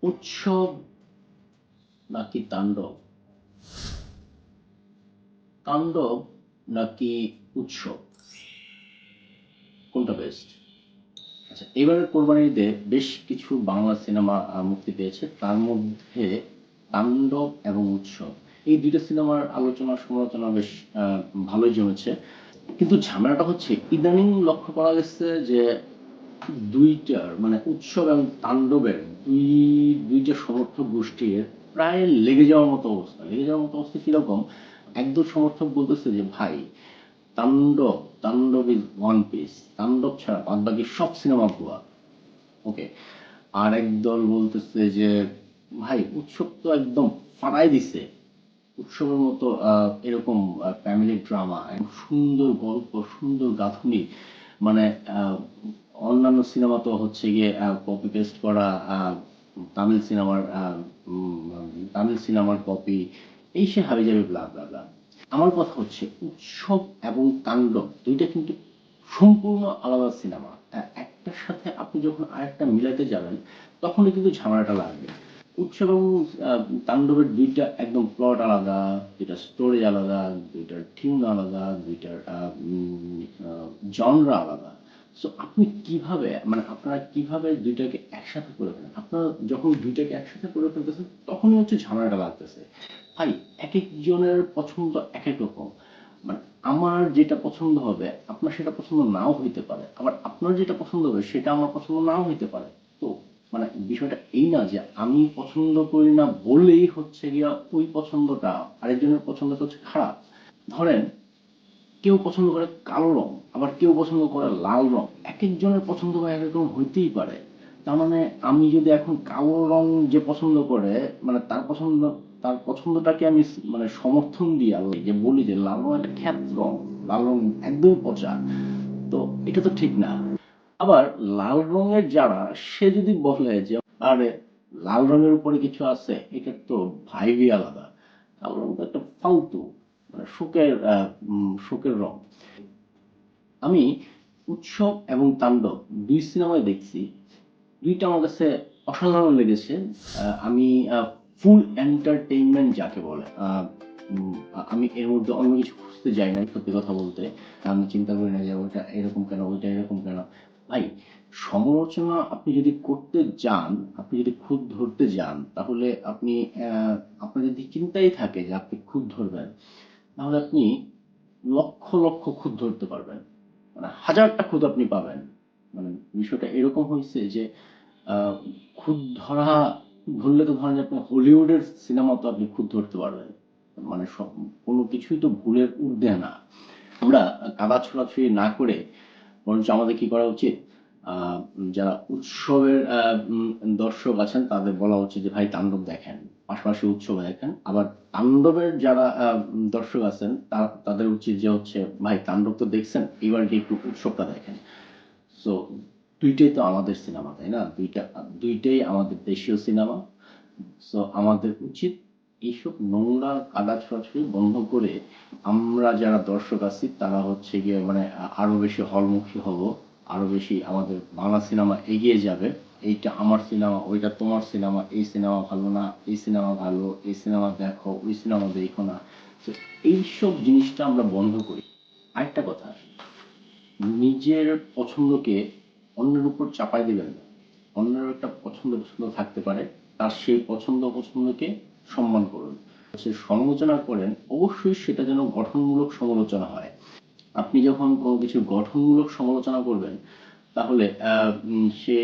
উৎসব নাকি তাণ্ডব? তাণ্ডব নাকি উৎসব, কোনটা বেস্ট? আচ্ছা, এবারের কোরবানির ঈদে বেশ কিছু বাংলা সিনেমা মুক্তি পেয়েছে। তার মধ্যে তাণ্ডব এবং উৎসব, এই দুইটা সিনেমার আলোচনা সমালোচনা বেশ ভালোই জমেছে। কিন্তু ঝামেলাটা হচ্ছে ইদানিং লক্ষ্য করা গেছে যে দুইটার মানে উৎসব এবং তাণ্ডবের দুইটা সমর্থক গোষ্ঠীর প্রায় লেগে যাওয়ার মতো অবস্থা কিরকম? একদল সমর্থক বলতেছে যে ভাই, তাণ্ডব ইজ ওয়ান পিস, তাণ্ডব ছাড়া বাদ বাকি সব সিনেমা ভুয়া। ওকে। আর একদল বলতেছে যে ভাই, উৎসব তো একদম ফাটাই দিছে, উৎসবের মতো এরকম ফ্যামিলি ড্রামা, সুন্দর গল্প, সুন্দর গাঁথুনি, মানে অন্যান্য সিনেমা তো হচ্ছে গিয়ে কপি পেস্ট করা, তামিল সিনেমার তামিল সিনেমার কপি, এই সে হাবিজাবি ব্লা ব্লা ব্লা। আমার কথা হচ্ছে উৎসব এবং তাণ্ডব দুইটা কিন্তু সম্পূর্ণ আলাদা সিনেমা। একটার সাথে আপনি যখন আরেকটা মিলাতে যাবেন তখনই কিন্তু ঝামেলাটা লাগবে। উৎসব এবং তাণ্ডবের দুইটা একদম প্লট আলাদা, দুইটা স্টোরি আলাদা, দুইটার টিউন আলাদা, দুইটার জনরা আলাদা। সো আপনি কিভাবে, মানে আপনারা কিভাবে দুইটাকে একসাথে করে ফেলেন? আপনারা যখন দুইটাকে একসাথে করে ফেলতেছেন তখনই হচ্ছে ঝামেলাটা লাগতেছে। ভাই, এক একজনের পছন্দ এক এক রকম। মানে আমার যেটা পছন্দ হবে আপনার সেটা পছন্দ নাও হইতে পারে, আবার আপনার যেটা পছন্দ হবে সেটা আমার পছন্দ নাও হইতে পারে। তো মানে বিষয়টা এই না যে আমি পছন্দ করি না বলেই হচ্ছে গিয়া ওই পছন্দটা, আরেকজনের পছন্দটা হচ্ছে খারাপ। ধরেন কেউ পছন্দ করে কালো রং, আবার কেউ পছন্দ করে লাল রং। এক একজনের পছন্দ এক এক রকম হইতেই পারে। তার মানে আমি যদি এখন কালো রং যে পছন্দ করে, মানে তার পছন্দটাকে আমি মানে সমর্থন দিই আল্লাহ, যে বলি যে লাল রং একটা খ্যাত রং, লাল রং একদমই পচা, তো এটা তো ঠিক না। আবার লাল রঙের যারা, সে যদি বলে যে আরে লাল রঙের উপরে কিছু আছে, এটার তো ভাইবই আলাদা, কালো রং তো একটা ফালতু, মানে শোকের রং। আমি উৎসব এবং তাণ্ডব দুই সিনেমায় দেখছি, দুইটা আমার কাছে অসাধারণ লেগেছে। আমি ফুল এন্টারটেইনমেন্ট যাকে বলে, আমি এর মধ্যে অন্য কিছু খুঁজতে যাই না, সত্যি কথা বলতে। আমি চিন্তা করি না যে ওটা এরকম কেন, ওইটা এরকম কেন। ভাই, সমালোচনা আপনি যদি করতে যান, আপনি যদি খুঁত ধরতে যান, তাহলে আপনি আপনার যদি চিন্তাই থাকে যে আপনি খুঁত ধরবেন, তাহলে আপনি লক্ষ লক্ষ খুঁত ধরতে পারবেন, মানে হাজারটা খুঁত আপনি পাবেন। মানে বিষয়টা এরকম হয়েছে যে আহ, খুঁত ধরলে তো ধরেন যে আপনি হলিউডের সিনেমা তো আপনি খুঁত ধরতে পারবেন, মানে সব কোনো কিছুই তো ভুলের ঊর্ধ্বে না। আমরা কাদা ছোড়াছুড়ি না করে বরঞ্চ আমাদের কি করা উচিত, যারা উৎসবের দর্শক আছেন তাদের বলা উচিত যে ভাই তাণ্ডব দেখেন, পাশাপাশি উৎসব দেখেন। আবার তাণ্ডবের যারা দর্শক আছেন তাদের উচিত যে হচ্ছে ভাই তাণ্ডব তো দেখছেন, এবার যে একটু উৎসবটা দেখেন। সো দুইটাই তো আমাদের সিনেমা, তাই না? দুইটাই আমাদের দেশীয় সিনেমা। সো আমাদের উচিত এইসব নোংরা কাদা ছোড়াছুড়ি বন্ধ করে আমরা যারা দর্শক আছি তারা হচ্ছে গিয়ে মানে আরো বেশি হলমুখী হব, আরো বেশি আমাদের বাংলা সিনেমা এগিয়ে যাবে। এইটা আমার সিনেমা, ওইটা তোমার সিনেমা, এই সিনেমা ভালো না, এই সিনেমা ভালো, এই সিনেমা দেখো, ওই সিনেমা দেখো না। তো এইসব জিনিসটা আমরা বন্ধ করি। আরেকটা কথা, নিজের পছন্দকে অন্যের উপর চাপাই দিবেন না। অন্যের একটা পছন্দ পছন্দ থাকতে পারে, তার সেই পছন্দ অপছন্দকে সম্মান করুন। সে সমালোচনা করেন, অবশ্যই সেটা যেন গঠনমূলক সমালোচনা হয়। আপনি যখন কোনো কিছু গঠনমূলক সমালোচনা করবেন, তাহলে সে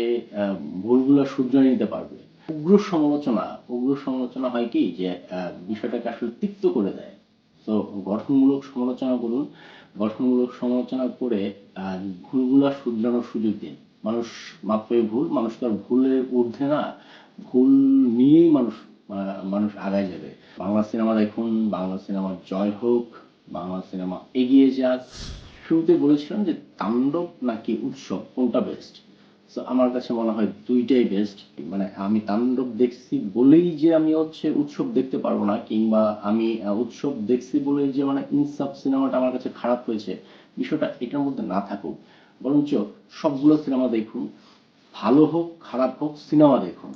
ভুলগুলো শুধরে নিতে পারবে। উগ্র সমালোচনা হয় কি যে বিষয়টাকে আসলে তিক্ত করে দেয়। তো গঠনমূলক সমালোচনা করুন, গঠনমূলক সমালোচনা করে ভুলগুলা শুধরানোর সুযোগ দিন। মানুষ মাত্রই ভুল, মানুষ তো আর ভুলের ঊর্ধ্বে না। ভুল নিয়েই মানুষ আগায় যাবে। বাংলা সিনেমা দেখুন, বাংলা সিনেমার জয় হোক, বাংলা সিনেমা এগিয়ে যাক। শুরুতে বলেছিলাম যে তাণ্ডব নাকি উৎসব কোনটা বেস্ট? সো আমার কাছে মনে হয় দুইটাই বেস্ট। মানে আমি তাণ্ডব দেখছি বলেই যে আমি হচ্ছে উৎসব দেখতে পারবো না, কিংবা আমি উৎসব দেখছি বলেই যে মানে ইনসাফ সিনেমাটা আমার কাছে খারাপ হয়েছে, বিষয়টা এটার মধ্যে না থাকুক। বরঞ্চ সবগুলো সিনেমা দেখুন, ভালো হোক খারাপ হোক সিনেমা দেখুন।